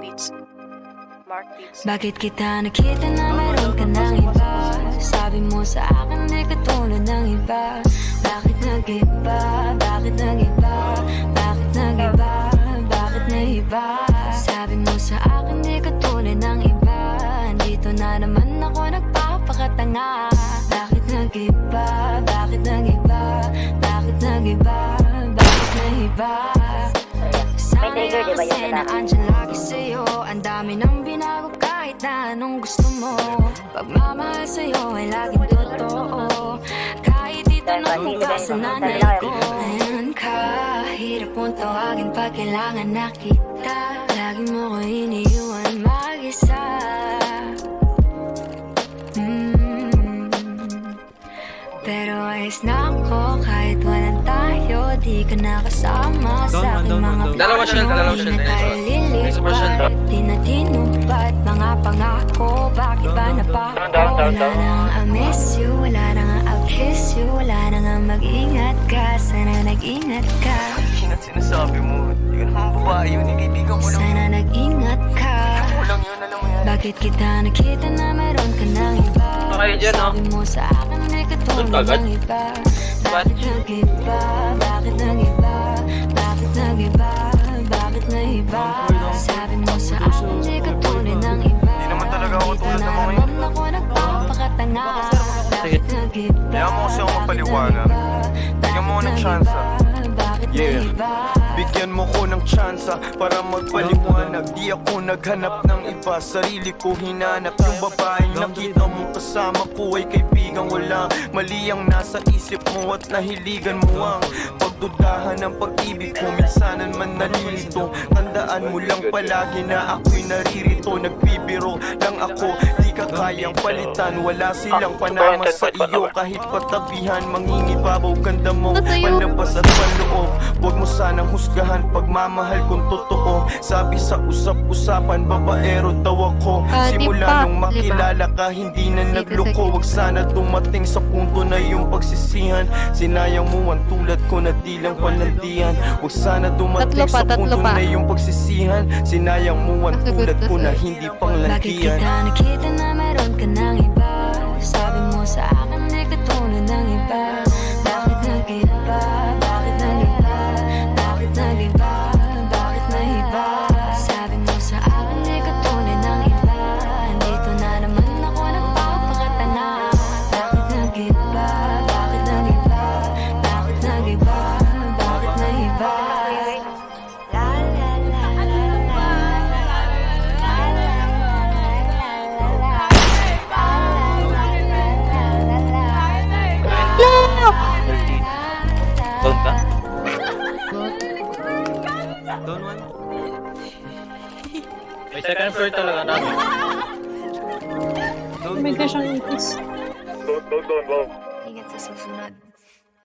Beats. Mark Beats. Bakit kita nakita na meron ka ng iba? Sabi mo sa akin di ka tulad ng iba. Bakit nag-iba? Bakit nag-iba? Bakit nag-iba? Bakit nag-iba? Sabi mo sa akin di ka tulad ng iba. Dito na naman ako nagpapakatanga. Bakit nag-iba? Bakit nag-iba? Bakit nag-iba? Bakit nag-iba? Sana'y ako kasi na andyan lagi sa'yo. Ang dami nang binago kahit na anong gusto mo. Pagmamahal sa'yo ay laging totoo. Kahit dito na bukas sa nanay ko. Ayan ka, hirap mong tawagin pag kailangan na kita. Lagi mo ko iniiwan mag-isa. Pero ayos na ako kahit walang tayo. Di ka nakasama sa aking mga Dalawa siya, dalawa siya. Di na tayo lilipat, di na tinupad mga pangako. Bakit ba napako? Wala na nga I miss you, wala na nga I'll kiss you. Wala na nga mag-ingat ka, sana nag-ingat ka. Ingat sinasabi mo, hindi ka naman babae yun, kaibigan mo lang. Sana nag-ingat ka. Mo lang yun, alam mo yan. Bakit kita nakita na meron ka ng iba? Okay, dyan, no? Sabi mo sa akin di ka tulad ng iba. Bakit nag-iba? Bakit nag-iba? Bakit nag-iba? Bakit nag-iba? Sabi mo sa akin di ka tulad ng iba. Di naman talaga ako tulad ng mga yun. Ako nagpapakatanga. Bakit nag-iba? Kaya mo kasi ako mapaliwanag. Bigyan mo ng tsansa. Yeah, bigyan mo ko ng tsansa para magpaliwanag. Di ako naghanap ng iba, sarili ko hinanap. Yung babaeng nakita mo kasama ko ay kaibigan. Wala mali ang nasa isip mo at nahiligan mo ang pagdudahan ng pag-ibig ko. Minsanan man nalilito, tandaan mo lang palagi na ako'y naririto. Nagbibiro lang ako, di ka kayang palitan. Wala silang panama sa iyo, kahit patabihan. Mangingibabaw, ganda mo, panlabas at panloob. Huwag mo sanang husgahan pagmamahal kung totoo. Sabi sa usap-usapan, babaero daw ako. Simula nung makilala ka, hindi na nagloko. Huwag sana dumating sa punto na yung pagsisihan. Sinayang mo ang tulad ko na di lang palandian. Huwag sana dumating sa punto na yung pagsisihan. Sinayang mo ang tulad ko na hindi panglandian. Bakit kita nakita na meron ka ng iba? Sabi mo sa akin di ka tulad ng iba. Bakit nag-iba? Bakit nag-iba? Bakit nag-iba? Bakit nag-iba? Sabi mo sa akin di ka tulad ng iba. Dito na naman ako nagpapakatanga. Bakit nag-iba? Bakit nag-iba? Bakit nag-iba? Bakit nag-iba? La la la la la Doon ka? Down one. May second floor talaga namin. Down May ka siyang ikis. Ingat sa susunod.